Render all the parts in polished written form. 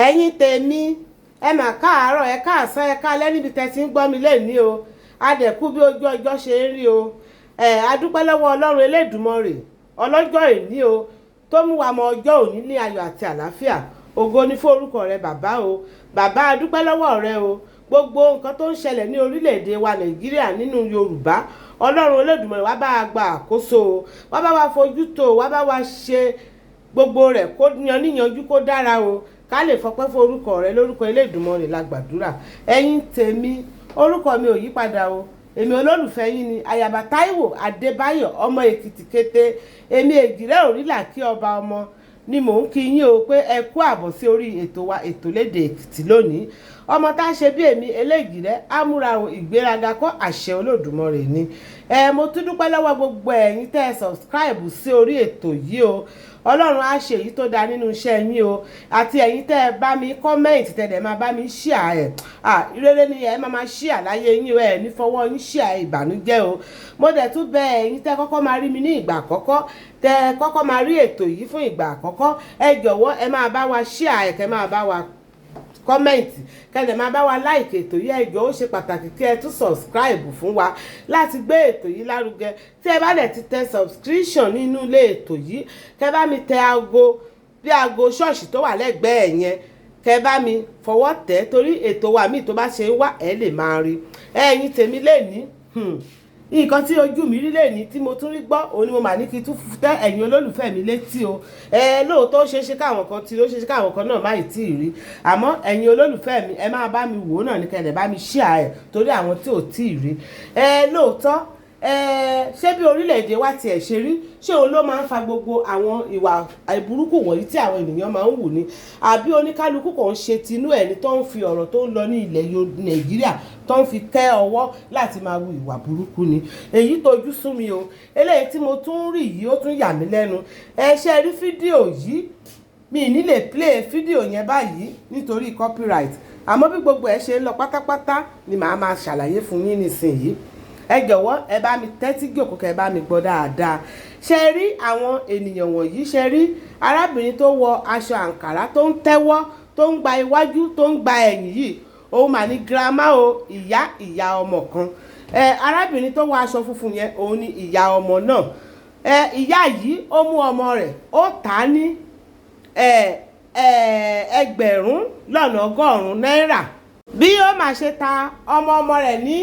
ẹ̀yin tèmi ẹ mà káàárọ̀ ẹ káàsán ẹ káalẹ́ níbi tẹ́ ti ń gbọ́ mi lẹ́ni o adẹ̀kú bí ojú ọjọ́ ṣe ń rí o adúpẹ́ lọ́wọ́ ọlọ́run elédùmarè ọlọ́jọ́ èní o tó mú wa mọ ọjọ́ òní ní ayọ̀ àti àlàáfíà ògo ni fún orúkọ rẹ bàbá o bàbá adúpẹ́ lọ́wọ́ rẹ o gbogbo nǹkan tó ń ṣẹlẹ̀ ní orílẹ̀-èdè wa nàìjíríà nínú yorùbá ọlọ́run elédùmarè wá bá wa gba àkóso o wá bá wa fojú tó o wá bá wa ṣe gbogbo rẹ̀ kó yan níyanjú kó dára o ká lè fọpẹ́ fún orúkọ rẹ lórúkọ elédùmarè la gbàdúrà ẹ̀yin tèmi orúkọ mi ò yí padà o èmi olólùfẹ́ yín ni ayaba Táíwò Adébáyọ̀ ọmọ èkìtì kété èmi èjìrẹ́ òrìlà kí ọba ọmọ ni mò ń kí yín o pé ẹ kú àbọ̀ sí orí ètò wa ètò lédè èkìtì lónìí ọmọ tá a ṣe bí èmi eléjìrẹ́ amúra ìgbéraga kọ́ àṣẹ olódùmarè ni mo tún dúpẹ́ lọ́wọ́ gbogbo ẹ̀yin tẹ́ ẹ subscribe sí orí ètò yìí o ọlọ́run á ṣe èyí tó dáa nínú iṣẹ́ yín o àti ẹ̀yin tẹ́ ẹ bá mi kọ́mẹ́ǹtì tẹ́ ẹ máa bá mi ṣíà ẹ̀ ìrere ni ẹ máa ṣíà láyé yín o ẹ ní fọwọ́ yín ṣíà ìbànújẹ́ o mo dẹ̀ tún bẹ̀ ẹ̀yin tẹ́ kọ́kọ́ máa rí mi ní ìgbà àkọ́kọ́ tẹ́ kọ́kọ́ máa rí ètò yìí fún ìgbà àkọ́kọ́ ẹ jọ̀wọ́ ẹ máa bá wa ṣíà ẹ̀ kẹ́ máa bá wa kọ́mẹ̀ntì kẹ́lẹ̀ máa bá wa láìkè ètò yìí ẹjọ́ ó ṣe pàtàkì kí ẹ tún sọ̀scribe fún wa láti gbé ètò yìí lárugẹ tí ẹ bá dẹ̀ ti tẹ subscription nínú ilé ètò yìí kẹ́ bá mi tẹ aago bí aago ṣọ́ọ̀ṣì tó wà lẹ́gbẹ̀ẹ́ yẹn kẹ́ bá mi fọwọ́ tẹ̀ torí ètò wa míì tó bá ṣe ń wá ẹ lè máa rí ẹ̀yin tèmi lẹ́ni nǹkan tí ojú mi rí lẹ́ni tí mo tún rí gbọ́ òun ni mo mà ní kí n tún tẹ́ ẹ̀yin olólùfẹ́ mi létí o lóòótọ́ ó ṣeé ṣe káwọn kan tí ó ṣeé ṣe káwọn kan náà má ì tí ì rí àmọ́ ẹ̀yin olólùfẹ́ mi ẹ máa bá mi wò ó náà ní kẹ́lẹ̀ bá mi share ẹ̀ torí àwọn tí ò tí ì rí lóòótọ́ ṣé bí orílẹ̀-èdè wa tiẹ̀ ṣe rí ṣé òun ló máa ń fa gbogbo àwọn ìwà burúkú wọ̀nyí tí àwọn ènìyàn máa ń wù ní àbí oníkálukú kan ń ṣe tinú ẹ̀ ní tó ń fi ọ̀rọ̀ tó ń lọ ní ilẹ̀ nàìjíríà tó ń fi kẹ́ ọwọ́ láti máa wu ìwà burúkú ni èyí tójú sú mi o eléyìí tí mo tún rí yìí ó tún yà mí lẹ́nu ṣe rí fídíò yìí mi ní lè play fídíò yẹn báyìí nítorí copyright àmọ́ bí gbogbo ẹ̀ ṣe ń lọ pátápátá ni màá máa ṣàlàyé fún yín nísìnyí ẹ jọ̀wọ́ ẹ bá mi tẹ́tí jòkó kẹ́ ẹ bá mi gbọ́ dáadáa ṣe rí àwọn ènìyàn wọ̀nyí ṣe rí arábìnrin tó wọ aṣọ àǹkàrá tó ń tẹ́wọ́ tó ń gba iwájú tó ń gba ẹ̀yìn yìí òun mà ní girama o ìyá ọmọ kan arábìnrin tó wọ aṣọ funfun yẹn òun ni ìyá ọmọ náà ìyá yìí ó mú ọmọ rẹ̀ ó tà á ní ẹgbẹ̀rún lọ́nà ọgọ́rùn-ún náírà bí ó máa ṣe ta ọmọ rẹ̀ ní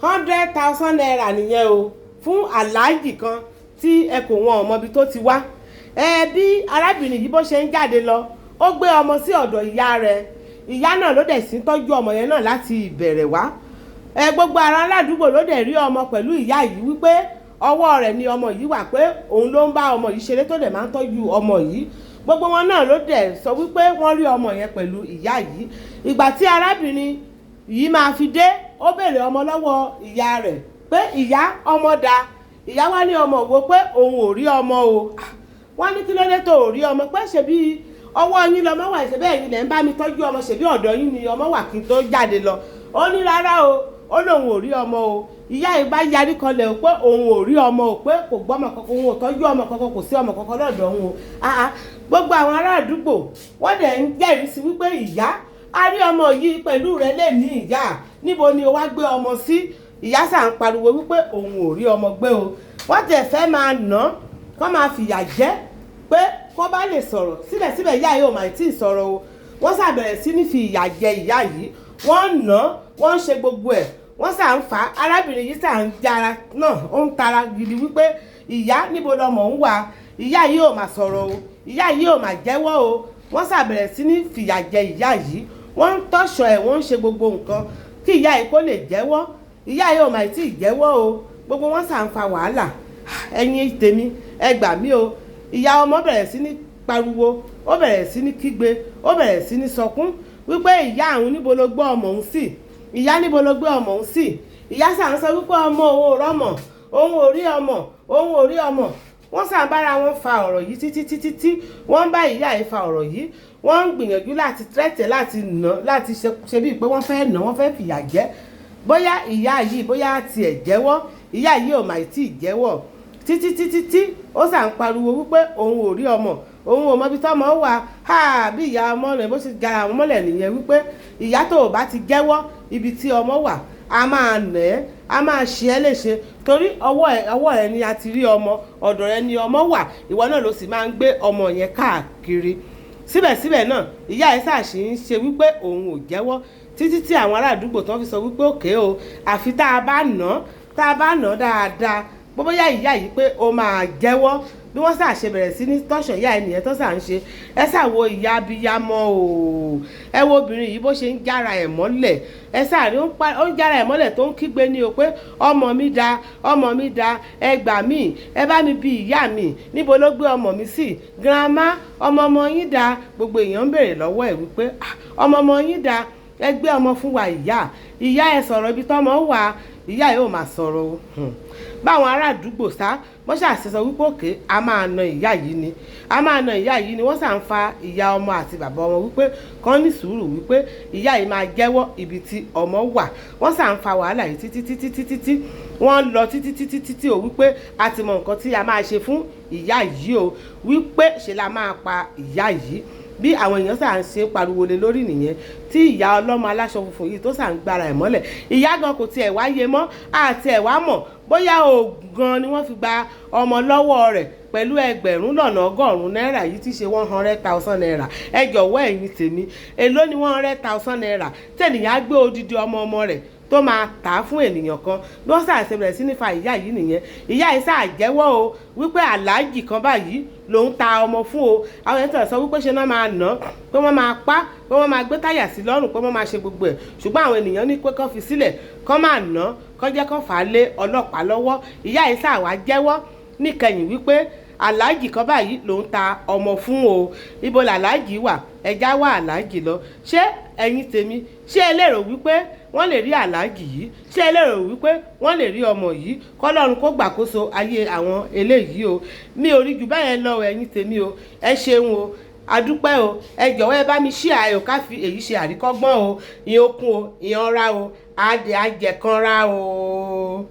100,000 naira nìyẹn o fún aláàjì kan tí ẹ kò wọn ọmọ ibi tó ti wá bí arábìnrin yìí bó ṣe ń jáde lọ ó gbé ọmọ sí ọ̀dọ̀ ìyá rẹ̀ ìyá náà ló dẹ̀ sí tọ́jú ọmọ yẹn náà láti ìbẹ̀rẹ̀ wá gbogbo ará aládùúgbò ló dẹ̀ rí ọmọ pẹ̀lú ìyá yìí wípé ọwọ́ rẹ̀ ni ọmọ yìí wà pé òun ló ń bá ọmọ yìí ṣeré tó dẹ̀ máa ń tọ́jú ọmọ yìí gbogbo wọn náà ló dẹ̀ sọ wípé wọ́n rí ọmọ yẹn pẹ̀lú ìyá yìí ìgbà tí arábìnrin yìí máa fi dé ó béèrè ọmọ lọ́wọ́ ìyá rẹ̀ pé ìyá ọmọ dà ìyá wá ní ọmọ wo pé òun ò rí ọmọ o wọ́n ní kí ló dé tó ò rí ọmọ pé ṣebí ọwọ́ yín lọmọ wà ṣebí ẹ̀yin lẹ̀ ń bá mi tọ́jú ọmọ ṣebí ọ̀dọ̀ yín ni ọmọ wà kí n tó jáde lọ ó ní rárá o ó lóun ò rí ọmọ o ìyá yìí bá yarí kanlẹ̀ o pé òun ò rí ọmọ o pé kò gbọ́mọ kankan òun ò tọ́jú ọmọ kankan kò sí ọmọ kankan lọ́dọ̀ òun o gbogbo àwọn ará àdúgbò wọ́n dẹ̀ ń jẹ́rìí sí wípé ìyá a rí ọmọ yìí pẹ̀lú rẹ̀ lè ní ìyá níbo ni o wá gbé ọmọ sí ìyá sà ń pariwo wípé òun ò rí ọmọ gbé o wọ́n tẹ̀ fẹ́ máa nà án kó máa fìyà jẹ pé kó bá lè sọ̀rọ̀ síbẹ̀síbẹ̀ ìyá yìí ò máa tí ì sọ̀rọ̀ o wọ́n sà bẹ̀rẹ̀ sí ní fi ìyà jẹ ìyá yìí wọ́n nà án wọ́n ń ṣe gbogbo ẹ̀ wọ́n sà ń fà á arábìnrin yìí sà ń jara náà ó ń tara gidi wípé ìyá níbo lọmọ ń wà ìyá yìí ò máa sọ̀rọ̀ o ìyá yìí ò máa jẹ́wọ́ o wọ́n sà bẹ̀rẹ̀ sí ní fìyà jẹ ìyá yìí wọ́n ń tọ́ṣọ ẹ̀ wọ́n ń ṣe gbogbo nǹkan kí ìyá yìí kó lè jẹ́wọ́ ìyá yìí ò máa tí ì jẹ́wọ́ o gbogbo wọn sà ń fa wàhálà ẹ̀yin tèmi ẹ gbà mí o ìyá ọmọ bẹ̀rẹ̀ sí ní pariwo ó bẹ̀rẹ̀ sí ní kígbe ó bẹ̀rẹ̀ sí ní sọkún wípé ìyá àwọn níbo ló gbé ọmọ òun sí ìyá níbo ló gbé ọmọ òun sí ìyá sà ń sọ wípé ọmọ òun ò rọ́mọ òun ò rí ọmọ òun ò rí ọmọ wọ́n sà ń bára wọn fa ọ̀rọ̀ yìí títí wọ́n ń bá ìyá yìí fa ọ̀rọ̀ yìí wọ́n ń gbìyànjú láti tẹ́tẹ̀ láti nà láti ṣe bíi pé wọ́n fẹ́ nà wọ́n fẹ́ fìyà jẹ bóyá ìyá yìí bóyá tiẹ̀ jẹ́wọ́ ìyá yìí ò mà tí ì jẹ́wọ́ títí ó sà ń pariwo wípé òun ò rí ọmọ òun ò mọ ibi tọ́mọ wà bí ìyá ọmọ rẹ̀ bó ṣe gara àwọn mọ́lẹ̀ nìyẹn wípé ìyá tó o bá ti jẹ́wọ́ ibi tí ọmọ wà a máa nà ẹ́ a máa ṣe ẹ́ léṣe torí ọwọ́ ẹ ni a ti rí ọmọ ọ̀dọ̀ rẹ ni ọmọ wà ìwọ náà ló sì máa ń gbé ọmọ yẹn káàkiri síbẹ̀síbẹ̀ náà ìyá ẹ̀ ṣàṣì ń ṣe wípé òun ò jẹ́wọ́ títí tí àwọn ará àdúgbò tó fi sọ wípé òkè o àfi tá a bá nà dáadáa bóyá ìyá yìí pé ó máa jẹ́wọ́ bí wọ́n ṣàṣe bẹ̀rẹ̀ sí ní tọ́ṣọ̀ ìyá ẹnìyẹn tó ṣà ń ṣe ẹ ṣàwo ìyá abiyamọ o ẹ wo obìnrin yìí bó ṣe ń jára ẹ̀ mọ́lẹ̀ ẹ ṣàrí ó ń jára ẹ̀ mọ́lẹ̀ tó ń kígbe ní o pé ọmọ mi da ẹ gbà mí ẹ bá mi bi ìyá mi níbo ló gbé ọmọ mi sí girama ọmọ yín da gbogbo èèyàn ń béèrè lọ́wọ́ ẹ̀ wípé ọmọ yín da ẹ gbé ọmọ fún wa ìyá ẹ sọ̀rọ̀ ibi tọ́mọ wà ìyá yóò máa sọ̀rọ̀ o báwọn ará àdúgbò sá wọ́n ṣàṣẹsọ wípé òkè a máa na ìyá yìí ni wọ́n ṣà ń fa ìyá ọmọ àti bàbá ọmọ wípé kán ní sùúrù wípé ìyá yìí máa jẹ́wọ́ ibi tí ọmọ wà wọ́n ṣà ń fa wàhálà yìí títí wọ́n lọ títí o wípé a ti mọ nǹkan tí a máa ṣe fún ìyá yìí o wípé ṣe la máa pa ìyá yìí bí àwọn èèyàn ṣà ń ṣe pariwo lé lórí nìyẹn tí ìyá ọlọ́mọ aláṣọ funfun yìí tó ṣà ń gbára ẹ̀ mọ́lẹ̀ ìyá gan kò tiẹ̀ wáyé mọ́ àti ẹ̀ wá mọ̀ bóyá oògùn ni wọ́n fi gba ọmọ lọ́wọ́ rẹ̀ pẹ̀lú ẹgbẹ̀rún lọ́nà ọgọ́rùn-ún náírà yìí tí ṣe 100,000 naira ẹ jọ̀wọ́ ẹ̀yin tèmi èló ni 100,000 naira tẹ̀nìyàn á gbé odidi ọmọ rẹ̀ tó máa tà á fún ènìyàn kan bí wọ́n ṣàṣẹ bẹ̀rẹ̀ sí ní fa ìyá yìí nìyẹn ìyá yìí ṣàjẹ́wọ́ o wípé aláàjì kan báyìí lòun ta ọmọ fún o àwọn èèyàn tẹ̀sán wípé ṣe náà máa nà pé wọ́n máa pa pé wọ́n máa gbé táyà sí lọ́rùn pé wọ́n máa ṣe gbogbo ẹ̀ ṣùgbọ́n àwọn ènìyàn ní pé kán fi sílẹ̀ kán máa nà kán jẹ́ kán fà á lé ọlọ́pàá lọ́wọ́ ìyá yìí ṣàwá jẹ́wọ́ níkẹyìn wípé aláàjì kan báyìí lòun ta ọmọ fún o ibo làlájì wà ẹja wá aláàjì lọ ṣé ẹ̀yin tèmi ṣé ẹ lérò wípé wọ́n lè rí aláàjì yìí ṣé ẹ lérò wípé wọ́n lè rí ọmọ yìí kọ́lọ́run kó gbàkóso ayé àwọn eléyìí o mi ò rí jù báyẹn lọ ẹ̀yin tèmi o ẹ ṣeun o adúpẹ́ o ẹ jọ̀wọ́ ẹ bá mi ṣí ààyò ká fi èyí ṣe àríkọ́gbọ́n o ìyẹn okun o ìyẹn ọ̀ra o àdè àjẹkànra o.